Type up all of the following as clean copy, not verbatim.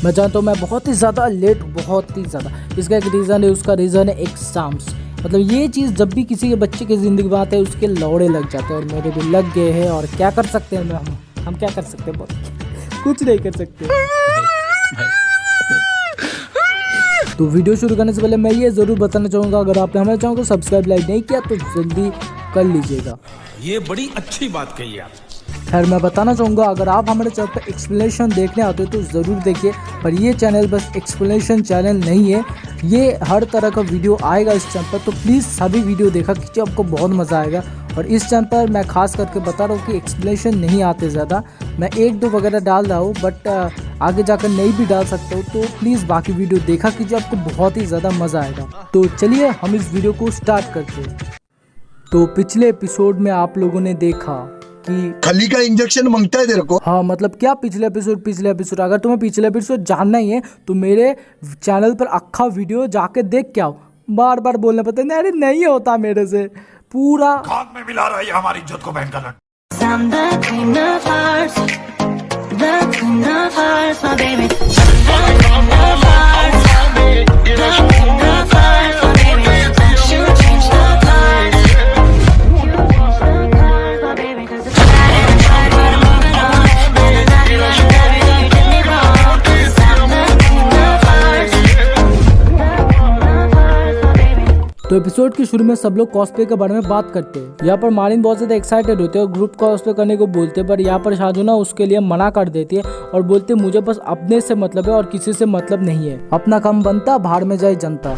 मैं जानता हूँ मैं बहुत ही ज़्यादा लेट हूँ, बहुत ही ज़्यादा। इसका एक रीज़न है, उसका रीज़न है एग्ज़ाम्स। मतलब ये चीज़ जब भी किसी के बच्चे की ज़िंदगी में आते हैं उसके लौड़े लग जाते हैं, और मेरे भी लग गए हैं। और क्या कर सकते हैं हम क्या कर सकते हैं? कुछ नहीं कर सकते। तो वीडियो शुरू करने से पहले मैं ये ज़रूर बताना चाहूँगा, अगर आपने हमारे चैनल को सब्सक्राइब लाइक नहीं किया तो जल्दी कर लीजिएगा। ये बड़ी अच्छी बात कही आप। खैर मैं बताना चाहूँगा, अगर आप हमारे चैनल पर एक्सप्लेनेशन देखने आते हो तो ज़रूर देखिए। पर ये चैनल बस एक्सप्लेनेशन चैनल नहीं है, ये हर तरह का वीडियो आएगा इस चैनल पर। तो प्लीज़ सभी वीडियो देखा कीजिए, आपको बहुत मज़ा आएगा। और इस चैनल पर मैं खास करके बता रहा हूँ कि एक्सप्लेनेशन नहीं आते ज़्यादा, मैं 1-2 वगैरह डाल रहा हूँ, बट आगे जाकर नहीं भी डाल सकता हूँ। तो प्लीज़ बाकी वीडियो देखा कीजिए, आपको बहुत ही ज़्यादा मज़ा आएगा। तो चलिए हम इस वीडियो को स्टार्ट करते हैं। तो पिछले एपिसोड में आप लोगों ने देखा कि खली का इंजेक्शन मांगता है तेरे को। हाँ मतलब क्या पिछले एपिसोड अगर तुम्हें पिछले एपिसोड जानना ही है तो मेरे चैनल पर अक्खा वीडियो जाके देख के आओ। बार बार बोलना पड़ता है, अरे नहीं होता मेरे से पूरा। खाक में मिला रहा है हमारी इज्जत को बहन का लट। तो एपिसोड के शुरू में सब लोग कॉस्प्ले के बारे में बात करते हैं। यहाँ पर मारिन बहुत ज़्यादा एक्साइटेड होते हैं और ग्रुप कॉस्प्ले करने को बोलते हैं, पर यहाँ पर शाजुना उसके लिए मना कर देती है और बोलते मुझे बस अपने से मतलब है और किसी से मतलब नहीं है, अपना काम बनता भाड़ में जाए जनता।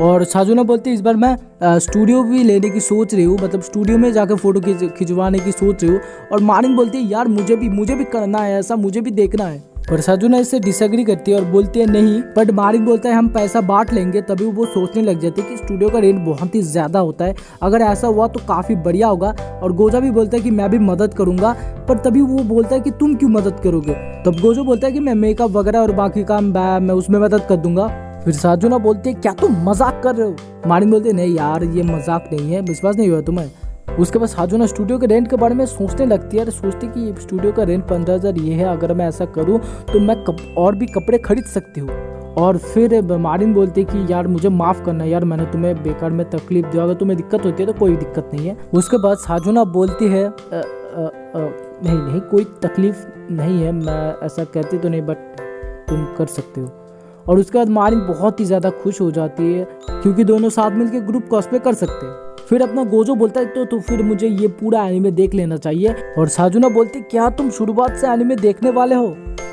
और साजुना बोलती है इस बार मैं स्टूडियो भी लेने की सोच रही हूँ, मतलब स्टूडियो में जाकर फोटो खिंचवाने की सोच रही हूँ। और मारिन बोलती है यार मुझे भी करना है ऐसा, मुझे भी देखना है। पर साजुना इससे डिसएग्री करती है और बोलती है नहीं, बट मारिन बोलता है हम पैसा बांट लेंगे। तभी वो सोचने लग जाती है कि स्टूडियो का रेंट बहुत ही ज्यादा होता है, अगर ऐसा हुआ तो काफी बढ़िया होगा। और गोजा भी बोलता है कि मैं भी मदद करूंगा, पर तभी वो बोलता है कि तुम क्यों मदद करोगे? तब गोजो बोलता है कि मैं मेकअप वगैरह और बाकी काम मैं उसमें मदद कर दूंगा। फिर साजुना बोलते है क्या तुम मजाक कर रहे हो? मारिन बोलते नहीं यार ये मजाक नहीं है, विश्वास नहीं हुआ तुम्हें? उसके बाद साजुना स्टूडियो के रेंट के बारे में सोचने लगती है, सोचती कि स्टूडियो का रेंट 15,000 ये है, अगर मैं ऐसा करूं तो मैं और भी कपड़े खरीद सकती हूँ। और फिर मारिन बोलती है कि यार मुझे माफ़ करना यार, मैंने तुम्हें बेकार में तकलीफ दिया, अगर तुम्हें दिक्कत होती है तो कोई दिक्कत नहीं है। उसके बाद साजुना बोलती है नहीं कोई तकलीफ नहीं है, मैं ऐसा कहती तो नहीं, बट तुम कर सकते हो। और उसके बाद मारिन बहुत ही ज़्यादा खुश हो जाती है क्योंकि दोनों साथ मिलकर ग्रुप कॉस्प्ले कर सकते हैं। फिर अपना गोजो बोलता है तो फिर मुझे ये पूरा एनिमे देख लेना चाहिए। और साजुना बोलती क्या तुम शुरुआत से एनिमे देखने वाले हो?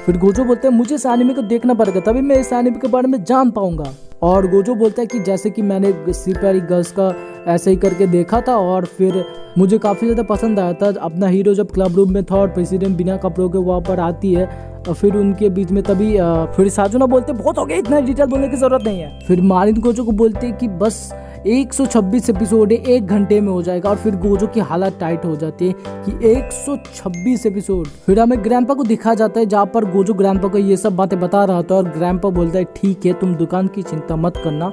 फिर गोजो बोलते हैं मुझे इस एनिमे को देखना पड़ेगा, तभी मैं इस एनिमे के बारे में जान पाऊंगा। और गोजो बोलता है कि जैसे कि मैंने सिपाही गर्ल्स का ऐसे ही करके देखा था और फिर मुझे काफ़ी ज़्यादा पसंद आया था। अपना हीरो जब क्लब रूम में था और प्रेसिडेंट बिना कपड़ों के वहाँ पर आती है और फिर उनके बीच में तभी फिर साजुना बोलते बहुत हो गया, इतना डिटेल बोलने की जरूरत नहीं है। फिर मारिन गोजो को बोलते हैं कि बस 126 एपिसोड है, 1 घंटे में हो जाएगा। और फिर गोजो की हालत टाइट हो जाती है कि 126 एपिसोड। फिर हमें ग्रैंडपा को दिखा जाता है जहाँ पर गोजो ग्रैंडपा को ये सब बातें बता रहा था और ग्रैंडपा बोलता है ठीक है तुम दुकान की चिंता मत करना,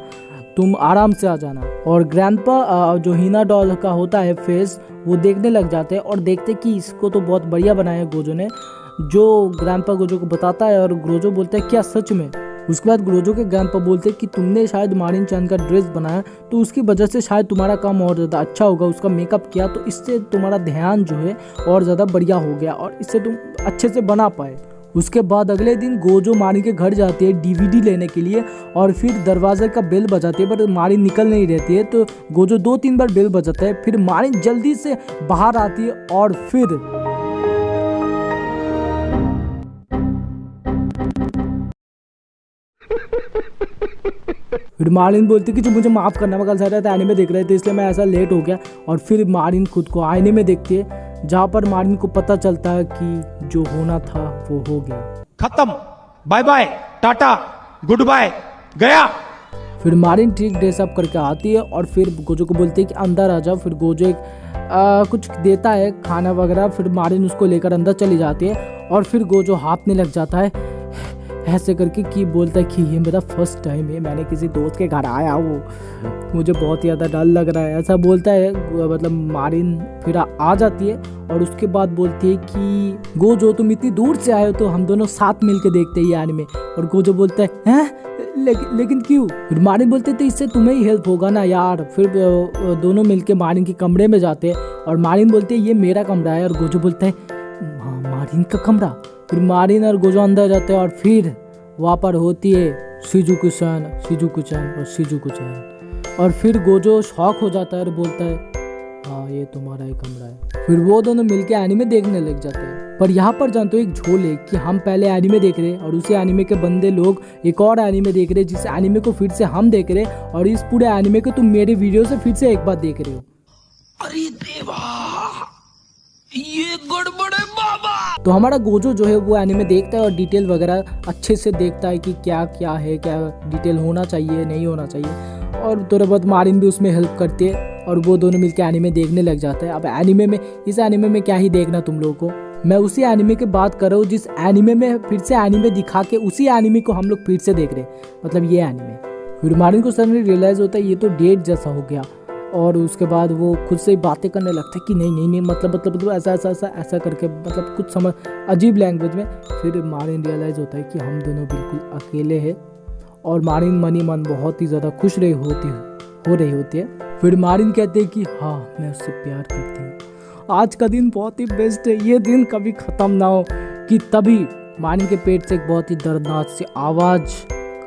तुम आराम से आ जाना। और ग्रैंडपा जो हीना डॉल का होता है फेस, वो देखने लग जाते हैं और देखते कि इसको तो बहुत बढ़िया बनाया गोजो ने, जो ग्रैंडपा गोजो को बताता है। और गोजो बोलता है क्या सच में? उसके बाद गोजो के ग्रैंडपा बोलते हैं कि तुमने शायद मारिन चान का ड्रेस बनाया तो उसकी वजह से शायद तुम्हारा काम और ज़्यादा अच्छा होगा, उसका मेकअप किया तो इससे तुम्हारा ध्यान जो है और ज़्यादा बढ़िया हो गया और इससे तुम अच्छे से बना पाए। उसके बाद अगले दिन गोजो मारिन के घर जाती है डीवीडी लेने के लिए और फिर दरवाजे का बेल बजाती है, पर मारिन निकल नहीं रहती है। तो गोजो 2-3 बार बेल बजाता है, फिर मारिन जल्दी से बाहर आती है और फिर मारिन बोलती कि जो मुझे माफ़ करना, मैं कल सारा था एनीमे देख रहे थे इसलिए मैं ऐसा लेट हो गया। और फिर मारिन खुद को आईने में देखती है जहाँ पर मारिन को पता चलता है कि जो होना था वो हो गया, खत्म, bye bye tata good bye गया। फिर मारिन ठीक ड्रेसअप करके आती है और फिर गोजो को बोलती है कि अंदर आ जाओ। फिर गोजो एक कुछ देता है खाना वगैरह, फिर मारिन उसको लेकर अंदर चली जाती है और फिर गोजो हाथने लग जाता है ऐसे करके कि बोलता है कि ये मेरा फर्स्ट टाइम है, मैंने किसी दोस्त के घर आया हूँ, मुझे बहुत ज़्यादा डर लग रहा है, ऐसा बोलता है। मतलब मारिन फिर आ जाती है और उसके बाद बोलती है कि गोजो तुम इतनी दूर से आए हो तो हम दोनों साथ मिलके देखते हैं ये एनिमे। और गोजो बोलता है हैं लेकिन क्यों? फिर मारिन बोलते तो इससे तुम्हें ही हेल्प होगा ना यार। फिर दोनों मिलके मारिन के कमरे में जाते हैं और मारिन बोलते है ये मेरा कमरा है और गोजो बोलता है हाँ मारिन का कमरा। फिर मारिन और गोजो अंदर जाते हैं और फिर वहाँ पर होती है शिजुको-chan और शिजुको-chan। और फिर गोजो शॉक हो जाता है और बोलता है हाँ ये तुम्हारा ही कमरा है। फिर वो दोनों मिलके एनिमे देखने लग जाते हैं। पर यहाँ पर जानते हो एक झोल है कि हम पहले एनिमे देख रहे हैं और उसी एनिमे के बंदे लोग एक और एनिमे देख रहे हैं, जिस एनिमे को फिर से हम देख रहे हैं और इस पूरे एनिमे को तुम मेरे वीडियो से फिर से एक बार देख रहे हो। अरे देवा, ये गड़बड़ है बाबा। तो हमारा गोजो जो है वो एनिमे देखता है और डिटेल वगैरह अच्छे से देखता है कि क्या क्या है, क्या डिटेल होना चाहिए नहीं होना चाहिए। और थोड़ा बहुत मारिन भी उसमें हेल्प करती है और वो दोनों मिलकर एनिमे देखने लग जाते हैं। अब एनिमे में इस एनिमे में क्या ही देखना तुम लोगों को, मैं उसी एनिमे की बात कर रहा हूँ जिस एनिमे में फिर से एनिमे दिखा के उसी एनिमे को हम लोग फिर से देख रहे हैं, मतलब ये एनिमे। फिर मारिन को सडनली रियलाइज होता है ये तो डेट जैसा हो गया और उसके बाद वो खुद से ही बातें करने लगता है कि नहीं मतलब ऐसा करके, मतलब कुछ समझ अजीब लैंग्वेज में। फिर मारिन रियलाइज होता है कि हम दोनों बिल्कुल अकेले हैं और मारिन मनी मन बहुत ही ज़्यादा खुश हो रही होती है। फिर मारिन कहते हैं कि हाँ मैं उससे प्यार करती हूँ, आज का दिन बहुत ही बेस्ट है, ये दिन कभी ख़त्म ना हो। कि तभी मारिन के पेट से एक बहुत ही दर्दनाक सी आवाज़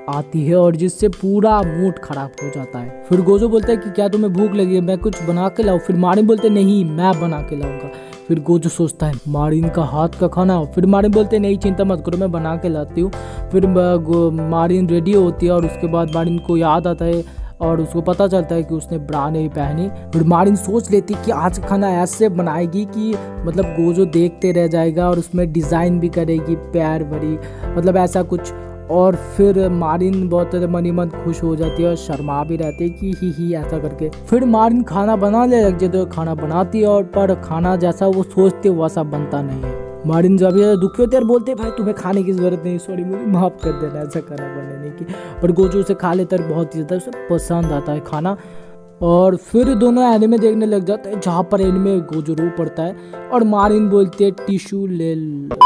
आती है और जिससे पूरा मूड खराब हो जाता है। फिर गोजो बोलता है कि क्या तुम्हें भूख लगी है, मैं कुछ बना के लाऊं? फिर मारिन बोलते नहीं मैं बना के लाऊंगा। फिर गोजो सोचता है मारिन का हाथ का खाना। फिर मारिन बोलते नहीं चिंता मत करो मैं बना के लाती हूँ। फिर मारिन रेडी होती है और उसके बाद मारिन को याद आता है और उसको पता चलता है कि उसने ब्रा नहीं पहनी। फिर मारिन सोच लेती कि आज खाना ऐसे बनाएगी कि मतलब गोजो देखते रह जाएगा और उसमें डिज़ाइन भी करेगी प्यार भरी, मतलब ऐसा कुछ। और फिर मारिन बहुत मनी मन खुश हो जाती है और शर्मा भी रहती है कि ही ऐसा करके। फिर मारिन खाना बनाने लग जाती है, खाना बनाती है और पर खाना जैसा वो सोचती है वैसा बनता नहीं है। मारिन जब ये दुखी होते हैं बोलते भाई तुम्हें खाने की जरूरत नहीं, सॉरी मुझे माफ़ कर देना ऐसा खाना बनाने की। पर गोजो उसे खा लेता है, बहुत ही ज़्यादा उसे पसंद आता है खाना। और फिर दोनों एनिमे देखने लग जाते हैं जहाँ पर एनिमे गोजो रो पड़ता है और मारिन बोलती है टिश्यू ले लो।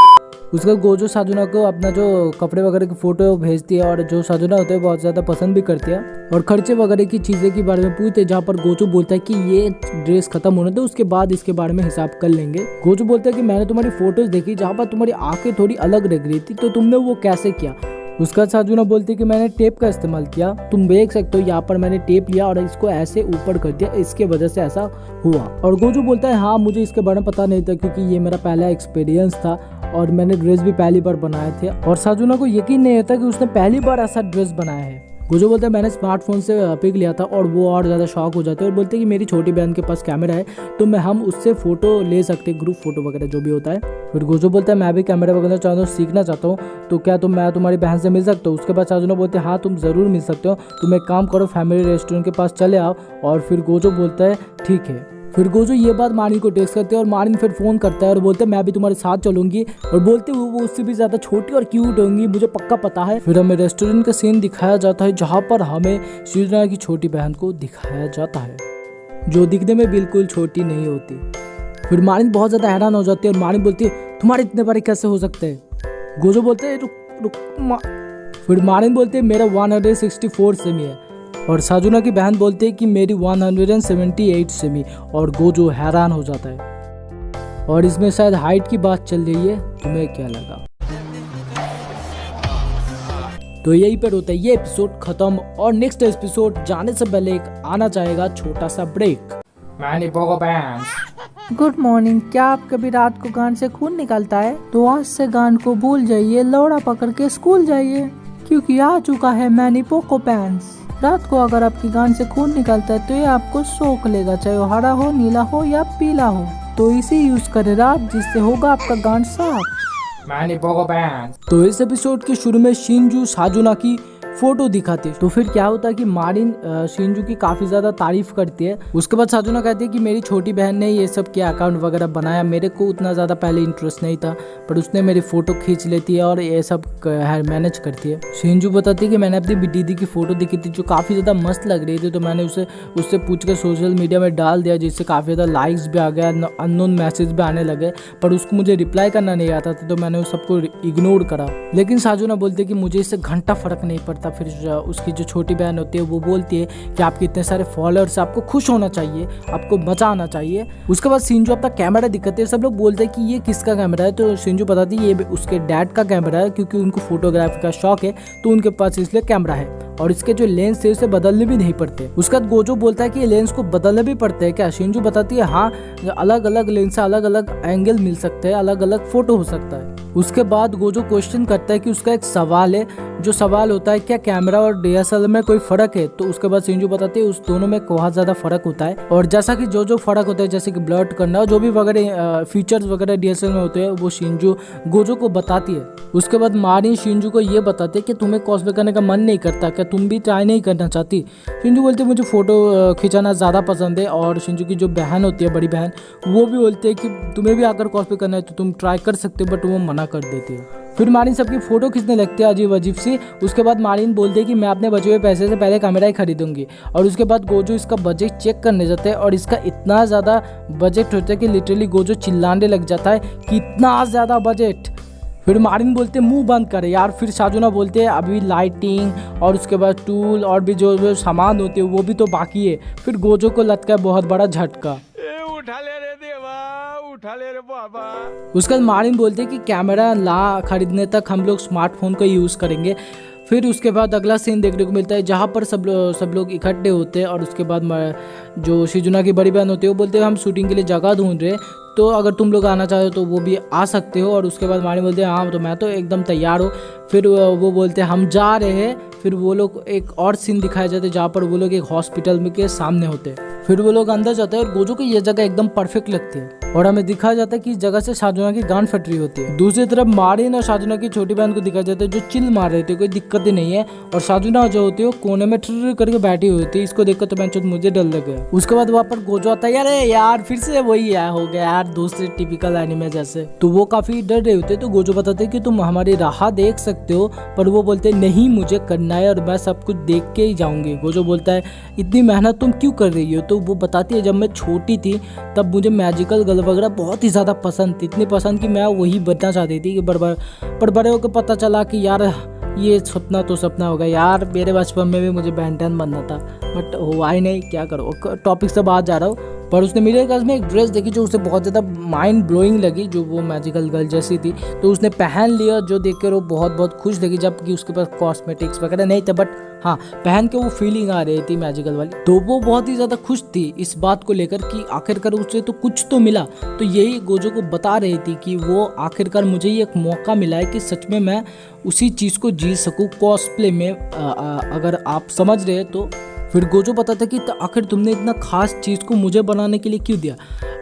उसका गोजो साजुना को अपना जो कपड़े वगैरह की फोटो भेजती है और जो साजुना होता है बहुत ज़्यादा पसंद भी करती है और खर्चे वगैरह की चीज़ें के बारे में पूछते हैं, जहाँ पर गोजो बोलता है कि ये ड्रेस खत्म होने दो उसके बाद इसके बारे में हिसाब कर लेंगे। गोजो बोलता है कि मैंने तुम्हारी फोटोज देखी जहाँ पर तुम्हारी आंखें थोड़ी अलग लग रही थी, तो तुमने वो कैसे किया? उसका साजुना बोलती है कि मैंने टेप का इस्तेमाल किया, तुम देख सकते हो यहाँ पर मैंने टेप लिया और इसको ऐसे ऊपर कर दिया, इसके वजह से ऐसा हुआ। और गोजो बोलता है हाँ मुझे इसके बारे में पता नहीं था क्योंकि ये मेरा पहला एक्सपीरियंस था और मैंने ड्रेस भी पहली बार बनाए थे। और साजुना को यकीन नहीं होता कि उसने पहली बार ऐसा ड्रेस बनाया है। गोजो बोलता है मैंने स्मार्टफोन से पिक लिया था और वो और ज़्यादा शॉक हो जाते हैं और बोलते हैं कि मेरी छोटी बहन के पास कैमरा है तो हम उससे फ़ोटो ले सकते हैं, ग्रुप फोटो वगैरह जो भी होता है। फिर गोजो बोलता है मैं भी कैमरा वगैरह चाहता हूँ, सीखना चाहता हूँ, तो क्या मैं तुम्हारी बहन से मिल सकता हूँ? उसके बाद साजुना बोलते हैं हाँ तुम ज़रूर मिल सकते हो, तुम एक काम करो फैमिली रेस्टोरेंट के पास चले आओ। और फिर गोजो बोलता है ठीक है। फिर गोजो ये बात मारिन को टेक्स्ट करते हैं और मारिन फिर फ़ोन करता है और बोलते हैं मैं भी तुम्हारे साथ चलूंगी और बोलते वो उससे भी ज़्यादा छोटी और क्यूट होंगी, मुझे पक्का पता है। फिर हमें रेस्टोरेंट का सीन दिखाया जाता है जहाँ पर हमें शिजुना की छोटी बहन को दिखाया जाता है जो दिखने में बिल्कुल छोटी नहीं होती। फिर मारिन बहुत ज़्यादा हैरान हो जाती है और मारिन बोलती है तुम्हारे इतने बड़े कैसे हो सकते हैं? गोजो बोलते हैं रुक। फिर मारिन बोलते हैं मेरा 164 सेमी है और साजुना की बहन बोलती है कि मेरी 178 सेमी और गोजो हैरान हो जाता है और इसमें शायद हाइट की बात चल रही है, तुम्हें क्या लगा? तो यही पर होता है ये एपिसोड खत्म और नेक्स्ट एपिसोड जाने से पहले एक आना चाहेगा छोटा सा ब्रेक। Good morning. क्या आप कभी रात को गान से खून निकलता है? तो आज से गान को भूल जाइए, लौड़ा पकड़ के स्कूल जाइए क्योंकि आ चुका है मैनी पोको पैंट्स। रात को अगर आपकी गान से खून निकलता है तो ये आपको सोख लेगा, चाहे वो हरा हो, नीला हो या पीला हो। तो इसे यूज करें रात, जिससे होगा आपका गान साफ। तो इस एपिसोड के शुरू में शिंजू साजुना की फोटो दिखाती है। तो फिर क्या होता है कि मारिन शिंजू की काफ़ी ज़्यादा तारीफ करती है। उसके बाद साजुना कहती है कि मेरी छोटी बहन ने ये सब किया, अकाउंट वगैरह बनाया, मेरे को उतना ज़्यादा पहले इंटरेस्ट नहीं था, पर उसने मेरी फ़ोटो खींच लेती है और ये सब मैनेज करती है। शिंजू बताती है कि मैंने अपनी दीदी की फ़ोटो देखी थी जो काफ़ी ज़्यादा मस्त लग रही थी, तो मैंने उससे पूछ कर सोशल मीडिया में डाल दिया, जिससे काफ़ी ज़्यादा लाइक्स भी आ गया, अननोन मैसेज भी आने लगे, पर उसको मुझे रिप्लाई करना नहीं आता था, तो मैंने उस सबको इग्नोर करा। लेकिन साजुना बोलती है कि मुझे इससे घंटा फ़र्क नहीं पड़ता। फिर उसकी जो छोटी बहन होती है वो बोलती है कि आपके इतने सारे फॉलोअर्स, आपको खुश होना चाहिए, आपको मजा आना चाहिए। उसके बाद शिंजू अपना कैमरा दिखाते हैं, सब लोग बोलते हैं कि ये किसका कैमरा है, तो शिंजू बताती है ये उसके डैड का कैमरा है, क्योंकि उनको फोटोग्राफी का शौक है, तो उनके पास इसलिए कैमरा है, और इसके जो लेंस है उसे बदलने भी नहीं पड़ते। उसके बाद गोजो बोलता है कि ये लेंस को बदलने भी पड़ते हैं क्या? शिंजू बताती है हाँ, अलग अलग लेंस से अलग अलग एंगल मिल सकते हैं, अलग अलग फोटो हो सकता है। उसके बाद गोजो क्वेश्चन करता है कि उसका एक सवाल है, जो सवाल होता है क्या कैमरा और DSLR में कोई फ़र्क है? तो उसके बाद शिंजू बताती है उस दोनों में बहुत ज़्यादा फ़र्क होता है, और जैसा कि जो फ़र्क होता है, जैसे कि ब्लर करना और जो भी वगैरह फीचर्स वगैरह DSLR में होते हैं, वो शिंजू गोजो को बताती है। उसके बाद मारिन शिंजू को ये बताते हैं कि तुम्हें कॉस्प्ले करने का मन नहीं करता क्या, तुम भी ट्राई नहीं करना चाहती? शिंजू बोलते मुझे फ़ोटो खिंचाना ज़्यादा पसंद है, और शिंजू की जो बहन होती है, बड़ी बहन, वो भी बोलते हैं कि तुम्हें भी आकर कॉस्प्ले करना है तो तुम ट्राई कर सकते हो, बट वो मना कर देती है। फिर मारिन सबकी फ़ोटो खींचने लगती है अजीब अजीब सी। उसके बाद मारिन बोलते हैं कि मैं अपने बचे हुए पैसे से पहले कैमरा ही खरीदूंगी, और उसके बाद गोजो इसका बजट चेक करने जाता है, और इसका इतना ज़्यादा बजट होता है कि लिटरली गोजो चिल्लाने लग जाता है कि इतना ज़्यादा बजट। फिर मारिन बोलते मुंह बंद करे यार। फिर साजुना बोलते हैं अभी लाइटिंग और उसके बाद टूल और भी जो सामान होते हैं वो भी तो बाकी है। फिर गोजो को लगता है बहुत बड़ा झटका, उठा ले रे देवा, उठा ले रे बाबा। उसके बाद मारिन बोलते हैं कि कैमरा ला खरीदने तक हम लोग स्मार्टफोन का यूज़ करेंगे। फिर उसके बाद अगला सीन देखने को मिलता है जहाँ पर सब लोग इकट्ठे होते हैं, और उसके बाद जो शिजुना की बड़ी बहन होती है वो बोलते हैं हम शूटिंग के लिए जगह ढूंढ रहे हैं, तो अगर तुम लोग आना चाहो तो वो भी आ सकते हो। और उसके बाद मारिन बोलते हैं हाँ तो मैं तो एकदम तैयार हूँ। फिर वो बोलते हैं हम जा रहे हैं। फिर वो लोग एक और सीन दिखाया जाता है जहाँ पर वो लोग एक हॉस्पिटल में के सामने होते हैं। फिर वो लोग अंदर जाते हैं और गोजो को ये जगह एकदम परफेक्ट लगती है, और हमें दिखाया जाता है कि इस जगह से साजुना की गांड फट रही होती है। दूसरी तरफ मारिन और साजुना की छोटी बहन को दिखाया जाता है जो चिल मार रहे थे, कोई दिक्कत ही नहीं है, और साजुना जो होती है वो कोने में ठिर करके बैठी हुई थी। इसको देखकर तो मैं मुझे डर लग गया। उसके बाद वहाँ पर गोजो आता है, अरे यार फिर से वही हो गया यार, दूसरे टिपिकल एनिमे जैसे। तो वो काफी डर रहे होते, तो गोजो बताते हैं कि तुम हमारी राह देख सकते हो, पर वो बोलते नहीं मुझे करना है और मैं सब कुछ देख के ही जाऊंगी। गोजो बोलता है इतनी मेहनत तुम क्यों कर रही हो? तो वो बताती है जब मैं छोटी थी तब मुझे मैजिकल गर्ल वगैरह बहुत ही ज़्यादा पसंद थी, इतनी पसंद कि मैं वही बनना चाहती थी। कि पर बड़े होकर पता चला कि यार ये सपना तो सपना होगा यार, मेरे बचपन में भी मुझे Ben 10 बनना था, बट हुआ ही नहीं, क्या करो। टॉपिक से बाहर जा रहा हूँ। पर उसने मेरे पास में एक ड्रेस देखी जो उसे बहुत ज़्यादा माइंड ब्लोइंग लगी, जो वो मैजिकल गर्ल जैसी थी, तो उसने पहन लिया, जो देखकर वो बहुत खुश लगी, जबकि उसके पास कॉस्मेटिक्स वगैरह नहीं थे, बट हाँ पहन के वो फीलिंग आ रही थी मैजिकल वाली। तो वो बहुत ही ज़्यादा खुश थी इस बात को लेकर कि आखिरकार उसे तो कुछ तो मिला। तो यही गोजो को बता रही थी कि वो आखिरकार मुझे ये एक मौका मिला है कि सच में मैं उसी चीज़ को जी सकूँ कॉस्प्ले में, अगर आप समझ रहे हैं तो। फिर गोजो बताता कि आखिर तुमने इतना खास चीज़ को मुझे बनाने के लिए क्यों दिया।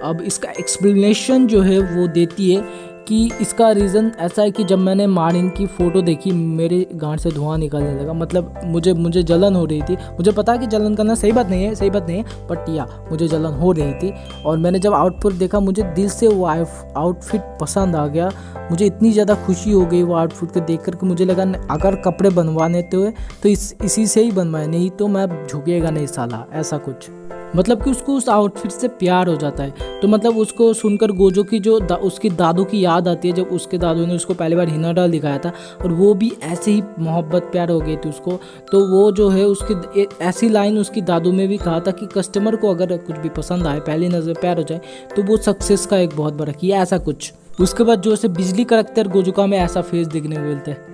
अब इसका एक्सप्लेनेशन जो है वो देती है कि इसका रीज़न ऐसा है कि जब मैंने मारिन की फ़ोटो देखी मेरे गांड से धुआं निकलने लगा, मतलब मुझे जलन हो रही थी। मुझे पता है कि जलन करना सही बात नहीं है, बट या मुझे जलन हो रही थी। और मैंने जब आउटपुट देखा मुझे दिल से वो आउटफिट पसंद आ गया, मुझे इतनी ज़्यादा खुशी हो गई वो आउटफिट को देख कर कि मुझे लगा अगर कपड़े बनवाने तो इसी से ही बनवाए, नहीं तो मैं झुकेगा नहीं साला, ऐसा कुछ। मतलब कि उसको उस आउटफिट से प्यार हो जाता है। तो मतलब उसको सुनकर गोजो की जो उसकी दादू की याद आती है, जब उसके दादू ने उसको पहली बार हिनाडाल दिखाया था और वो भी ऐसे ही मोहब्बत प्यार हो गई थी उसको। तो वो जो है उसकी ऐसी लाइन उसकी दादू में भी कहा था कि कस्टमर को अगर कुछ भी पसंद आए, पहली नज़र प्यार हो जाए, तो वो सक्सेस का एक बहुत बड़ा किया, ऐसा कुछ। उसके बाद जो उसे बिजली करेक्टर गोजुका में ऐसा फेस देखने को मिलता है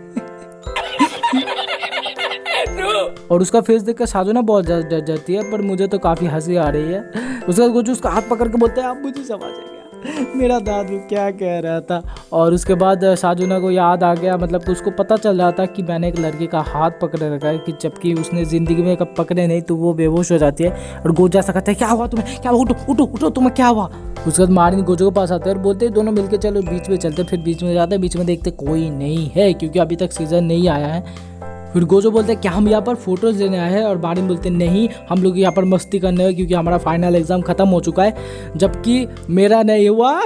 और उसका फेस देखकर साजुना बहुत डर जाती है, पर मुझे तो काफ़ी हंसी आ रही है। उसके बाद गोजू उसका हाथ पकड़ के बोलते हैं अब मुझे समझ आ गया मेरा दादू क्या कह रहा था। और उसके बाद साजुना को याद आ गया, मतलब कि उसको पता चल रहा था कि मैंने एक लड़के का हाथ पकड़े रखा है, कि जबकि उसने ज़िंदगी में कब पकड़े नहीं, तो वो बेहोश हो जाती है। और गोजो ऐसा कहता है क्या हुआ तुम्हें, क्या हुआ, उठो उठो तुम्हें क्या हुआ। उसके बाद मारिन गोजो के पास आते हैं और बोलते हैं दोनों मिलकर चलो बीच में चलते। फिर बीच में जाते हैं, बीच में देखते कोई नहीं है क्योंकि अभी तक सीज़न नहीं आया है। फिर गोजो बोलते हैं क्या हम यहाँ पर फोटोज लेने आए हैं, और मारिन बोलते हैं नहीं, हम लोग यहाँ पर मस्ती करने हैं क्योंकि हमारा फाइनल एग्जाम खत्म हो चुका है, जबकि मेरा नहीं हुआ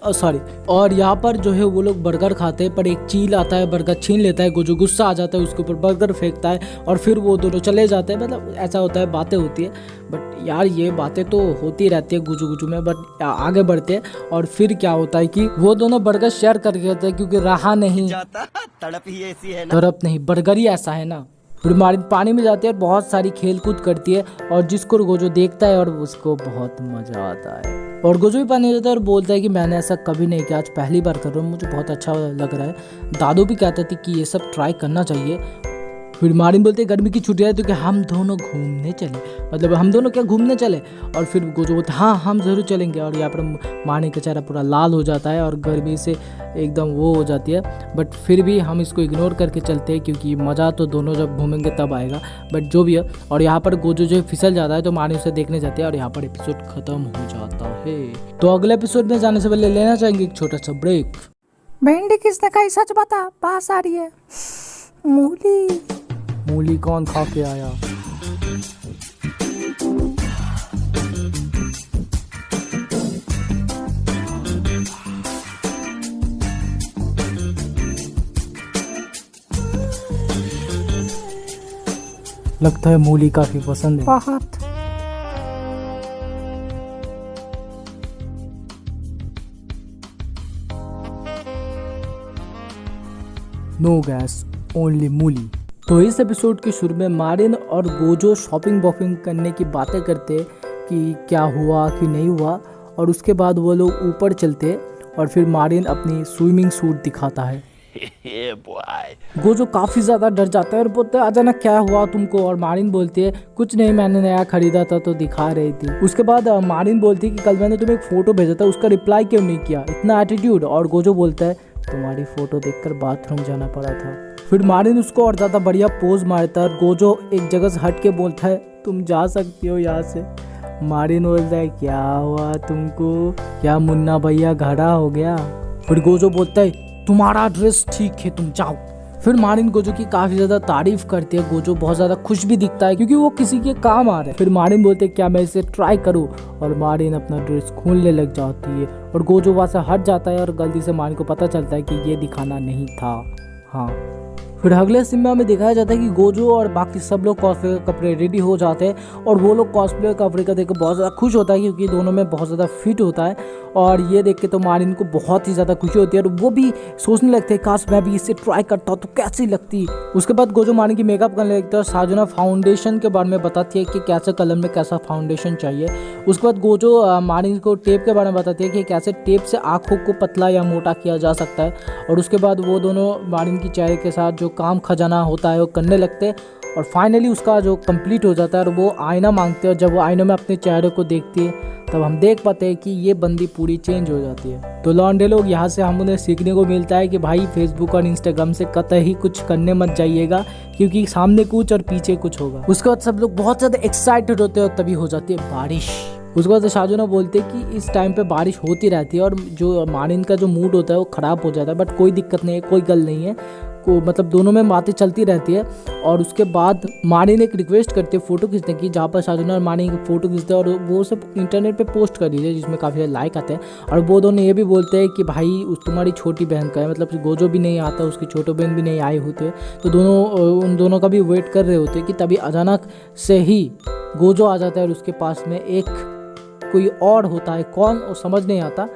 सॉरी। और यहाँ पर जो है वो लोग बर्गर खाते हैं, पर एक चील आता है बर्गर छीन लेता है, गोजो गुस्सा आ जाता है, उसके ऊपर बर्गर फेंकता है और फिर वो दोनों चले जाते हैं। मतलब ऐसा होता है, बातें होती है, बट यार ये बातें तो होती रहती है गुजू गुजू में। बट आगे बढ़ते हैं और फिर क्या होता है कि वो दोनों बर्गर शेयर कर लेते हैं क्योंकि रहा नहीं जाता, तड़प ही ऐसी है ना, तड़प नहीं बर्गर ही ऐसा है ना। फिर मारिन पानी में जाती है और बहुत सारी खेल कूद करती है, और जिसको गोजो देखता है और उसको बहुत मजा आता है। और गोजो भी पानी में जाता है और बोलता है कि मैंने ऐसा कभी नहीं किया, आज पहली बार कर रहा हूँ, मुझे बहुत अच्छा लग रहा है। दादू भी कहते थे कि ये सब ट्राई करना चाहिए। फिर मारिन बोलते गर्मी की छुट्टियाँ है तो कि हम दोनों घूमने चले, मतलब हम दोनों क्या घूमने चले। और फिर गोजो बोलते हाँ हम ज़रूर चलेंगे। और यहाँ पर मारिन का चेहरा पूरा लाल हो जाता है और गर्मी से एकदम वो हो जाती है, बट फिर भी हम इसको इग्नोर करके चलते हैं क्योंकि मज़ा तो दोनों जब घूमेंगे तब आएगा। बट जो भी है, और यहाँ पर गोजो जो फिसल जाता है तो मारिन उसे देखने जाते हैं और यहाँ पर एपिसोड खत्म हो जाता है। तो अगले एपिसोड में जाने से पहले लेना चाहेंगे एक छोटा सा ब्रेक। भिंडी किसने खाई सच बता, पास आ रही है। मूली मूली कौन खा के आया? लगता है मूली काफी पसंद है। बहुत। नो गैस, ओनली मूली। तो इस एपिसोड के शुरू में मारिन और गोजो शॉपिंग वॉपिंग करने की बातें करते कि क्या हुआ कि नहीं हुआ, और उसके बाद वो लोग ऊपर चलते और फिर मारिन अपनी स्विमिंग सूट दिखाता है। गोजो काफ़ी ज़्यादा डर जाता है और बोलते हैं अचानक क्या हुआ तुमको, और मारिन बोलती है कुछ नहीं, मैंने नया खरीदा था तो दिखा रही थी। उसके बाद मारिन बोलती है कि कल मैंने तुम्हें एक फ़ोटो भेजा था, उसका रिप्लाई क्यों नहीं किया, इतना एटीट्यूड। और गोजो बोलता है तुम्हारी फ़ोटो देखकर बाथरूम जाना पड़ा था। फिर मारिन उसको और ज़्यादा बढ़िया पोज मारता है और गोजो एक जगह से हट के बोलता है तुम जा सकती हो यहाँ से। मारिन बोलता है क्या हुआ तुमको, क्या मुन्ना भैया घड़ा हो गया। फिर गोजो बोलता है तुम्हारा ड्रेस ठीक है तुम जाओ। फिर मारिन गोजो की काफ़ी ज़्यादा तारीफ करती है, गोजो बहुत ज़्यादा खुश भी दिखता है क्योंकि वो किसी के काम आ रहे हैं। फिर मारिन बोलते हैं क्या मैं इसे ट्राई करूँ, और मारिन अपना ड्रेस खोलने लग जाती है और गोजो वहाँ से हट जाता है और गलती से मारिन को पता चलता है कि ये दिखाना नहीं था। हाँ, फिर अगले सीन में दिखाया जाता है कि गोजो और बाकी सब लोग कॉस्प्ले के कपड़े रेडी हो जाते हैं और वो लोग कॉस्प्ले के कपड़े का देख कर बहुत ज़्यादा खुश होता है क्योंकि दोनों में बहुत ज़्यादा फिट होता है। और ये देख के तो मारिन को बहुत ही ज़्यादा खुशी होती है और वो भी सोचने लगते हैं काश मैं भी इसे ट्राई करता तो कैसी लगती। उसके बाद गोजो मारिन की मेकअप करने लगता है और साजुना फाउंडेशन के बारे में बताती है कि कैसे कलर में कैसा फाउंडेशन चाहिए। उसके बाद गोजो मारिन को टेप के बारे में बताती है कि कैसे टेप से आँखों को पतला या मोटा किया जा सकता है। और उसके बाद वो दोनों मारिन की चेहरे के साथ जो काम खजाना होता है वो करने लगते हैं और फाइनली उसका जो कंप्लीट हो जाता है और वो आईना मांगते हैं और जब वो आईने में अपने चेहरे को देखती है तब हम देख पाते हैं कि ये बंदी पूरी चेंज हो जाती है। तो लौंडे लोग यहाँ से हम उन्हें सीखने को मिलता है कि भाई फेसबुक और इंस्टाग्राम से कतई कुछ करने मत जाइएगा क्योंकि सामने कुछ और पीछे कुछ होगा। उसके बाद सब लोग बहुत ज़्यादा एक्साइटेड होते हैं और तभी हो जाती है बारिश। उसके बाद साजुना बोलते हैं कि इस टाइम पे बारिश होती रहती है और जो मारिन का जो मूड होता है वो ख़राब हो जाता है, बट कोई दिक्कत नहीं है, कोई गल नहीं है को, मतलब दोनों में बातें चलती रहती है। और उसके बाद मारिन एक रिक्वेस्ट करती है फ़ोटो खींचने की, जहाँ पर साजुना और मारिन की फ़ोटो खींचते हैं और वो सब इंटरनेट पे पोस्ट कर दीजिए जिसमें काफ़ी ज़्यादा लाइक आते हैं। और वो दोनों ये भी बोलते हैं कि भाई उस तुम्हारी छोटी बहन का है, मतलब गोजो भी नहीं आता, उसकी छोटी बहन भी नहीं आई होते, तो उन दोनों का भी वेट कर रहे होते कि तभी अचानक से ही गोजो आ जाता है और उसके पास में एक कोई और होता है, कौन वो समझ नहीं आता,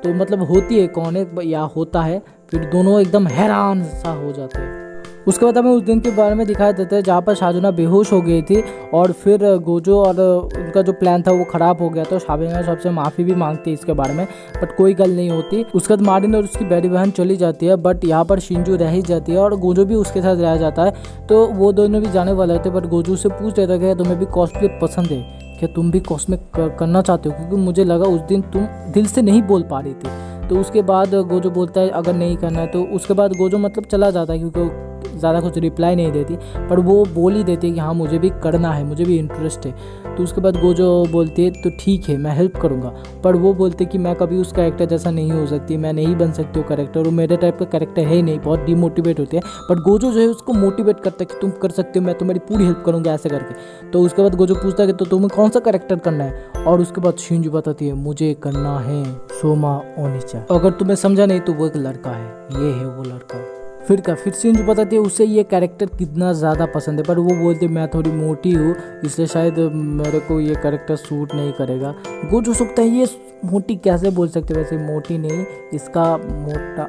तो मतलब होती है कौन है या होता है। फिर दोनों एकदम हैरान सा हो जाते हैं। उसके बाद हमें उस दिन के बारे में दिखाया देता है जहाँ पर साजुना बेहोश हो गई थी और फिर गोजो और उनका जो प्लान था वो ख़राब हो गया, तो साजुना सबसे माफ़ी भी मांगती है इसके बारे में, बट कोई गल नहीं होती। उसके बाद मारिन और उसकी बड़ी बहन चली जाती है, बट यहाँ पर शिंजू रह ही जाती है और गोजो भी उसके साथ रह जाता है। तो वो दोनों भी जाने वाले थे, बट गोजो से पूछ लेता है कि तुम्हें भी कॉस्प्ले पसंद है, क्या तुम भी कॉस्प्ले करना चाहते हो, क्योंकि मुझे लगा उस दिन तुम दिल से नहीं बोल पा रही थी। तो उसके बाद गोजो बोलता है अगर नहीं करना है तो उसके बाद गोजो मतलब चला जाता है क्योंकि ज़्यादा कुछ रिप्लाई नहीं देती, पर वो बोल ही देती है कि हाँ मुझे भी करना है, मुझे भी इंटरेस्ट है। तो उसके बाद गोजो बोलती है तो ठीक है मैं हेल्प करूँगा, पर वो बोलते कि मैं कभी उस कैरेक्टर जैसा नहीं हो सकती, मैं नहीं बन सकती वो कैरेक्टर, वो मेरे टाइप का कैरेक्टर है ही नहीं, बहुत डिमोटिवेट होती है। बट गोजो जो है उसको मोटिवेट करता है कि तुम कर सकते हो, मैं तुम्हारी पूरी हेल्प करूँगा ऐसे करके। तो उसके बाद गोजो पूछता है कि तो तुम्हें कौन सा कैरेक्टर करना है, और उसके बाद शिंजू बताती है मुझे करना है सोमा ओनिचा। अगर तुम्हें समझा नहीं तो वो एक लड़का है, ये है वो लड़का। फिर शिंजू बताती है उसे ये कैरेक्टर कितना ज़्यादा पसंद है, पर वो बोलते मैं थोड़ी मोटी हूँ इसलिए शायद मेरे को ये कैरेक्टर सूट नहीं करेगा। गोजो सोचता है ये मोटी कैसे बोल सकते, वैसे मोटी नहीं इसका मोटा।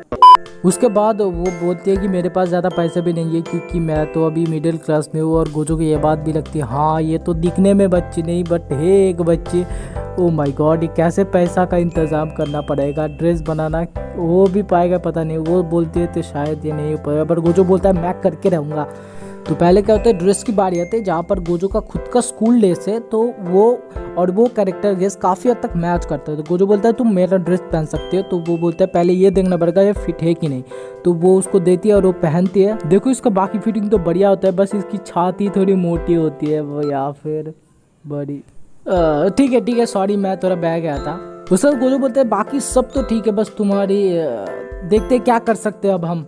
उसके बाद वो बोलती है कि मेरे पास ज़्यादा पैसे भी नहीं है क्योंकि मैं तो अभी मिडिल क्लास में हूँ, और गोजो को ये बात भी लगती है हाँ ये तो दिखने में बच्ची नहीं बट है एक बच्ची। ओ माय गॉड, ये कैसे पैसा का इंतज़ाम करना पड़ेगा, ड्रेस बनाना वो भी पाएगा पता नहीं। वो बोलती है तो शायद ये नहीं हो पाएगा, पर गोजो बोलता है मैं करके रहूँगा। तो पहले क्या होता है, ड्रेस की बारी आती है जहाँ पर गोजो का खुद का स्कूल ड्रेस है, तो वो और वो कैरेक्टर ड्रेस काफ़ी हद तक मैच करता है। तो गोजो बोलता है तुम मेरा ड्रेस पहन सकते हो, तो वो बोलता है पहले ये देखना पड़ेगा ये फिट है कि नहीं। तो वो उसको देती है और वो पहनती है। देखो इसका बाकी फिटिंग तो बढ़िया होता है, बस इसकी छाती थोड़ी मोटी होती है वो, या फिर बड़ी। ठीक है सॉरी मैं थोड़ा बह गया था। उसके बाद गोजो बोलते हैं बाकी सब तो ठीक है, बस तुम्हारी देखते क्या कर सकते हैं अब हम।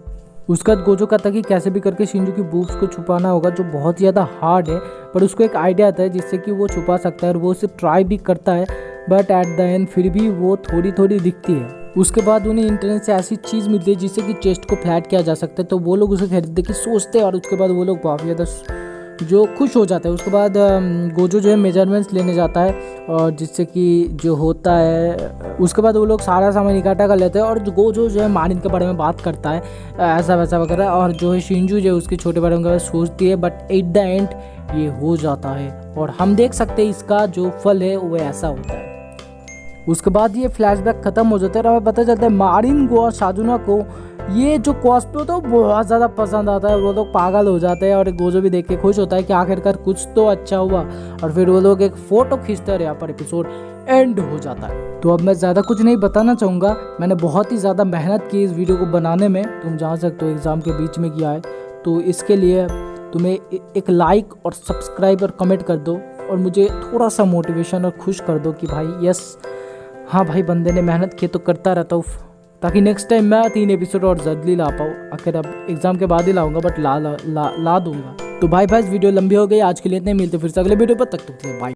उसके बाद गोजो कहता है कि कैसे भी करके शिंजू की बूब्स को छुपाना होगा, जो बहुत ज़्यादा हार्ड है, पर उसको एक आइडिया आता है जिससे कि वो छुपा सकता है, और वो उसे ट्राई भी करता है, बट एट द एंड फिर भी वो थोड़ी थोड़ी दिखती है। उसके बाद उन्हें इंटरनेट से ऐसी चीज़ मिलती है जिससे कि चेस्ट को फ्लैट किया जा सकता है, तो वो लोग उसे खरीदने की सोचते हैं, और उसके बाद वो लोग काफ़ी ज़्यादा जो खुश हो जाता है। उसके बाद गोजो जो है मेजरमेंट्स लेने जाता है, और जिससे कि जो होता है उसके बाद वो लोग सारा सामान इकट्ठा कर लेते हैं, और गोजो जो है मारिन के बारे में बात करता है ऐसा वैसा वगैरह, और जो है शिंजू जो है उसके छोटे बारे में सोचती है, बट एट द एंड ये हो जाता है, और हम देख सकते हैं इसका जो फल है वो ऐसा होता है। उसके बाद ये फ्लैशबैक खत्म हो जाता है, और हमें पता चलता है मारिन को और साजुना को ये जो कॉस्प्ले होता है बहुत ज़्यादा पसंद आता है, वो लोग पागल हो जाते हैं, और गोजो भी देख के खुश होता है कि आखिरकार कुछ तो अच्छा हुआ, और फिर वो लोग एक फ़ोटो खींचते हैं, यहाँ पर एपिसोड एंड हो जाता है। तो अब मैं ज़्यादा कुछ नहीं बताना चाहूँगा, मैंने बहुत ही ज़्यादा मेहनत की इस वीडियो को बनाने में, तुम जान सकते हो एग्ज़ाम के बीच में किया है, तो इसके लिए तुम्हें एक लाइक और सब्सक्राइब और कमेंट कर दो, और मुझे थोड़ा सा मोटिवेशन और खुश कर दो कि भाई यस हाँ भाई बंदे ने मेहनत की तो करता रहता हूँ, ताकि नेक्स्ट टाइम मैं 3 एपिसोड और जल्दी ला पाऊँ। आखिर अब एग्जाम के बाद ही लाऊंगा, बट ला दूंगा। तो भाई वीडियो लंबी हो गई आज के लिए, इतने मिलते फिर से अगले वीडियो पर, तक तो बाय।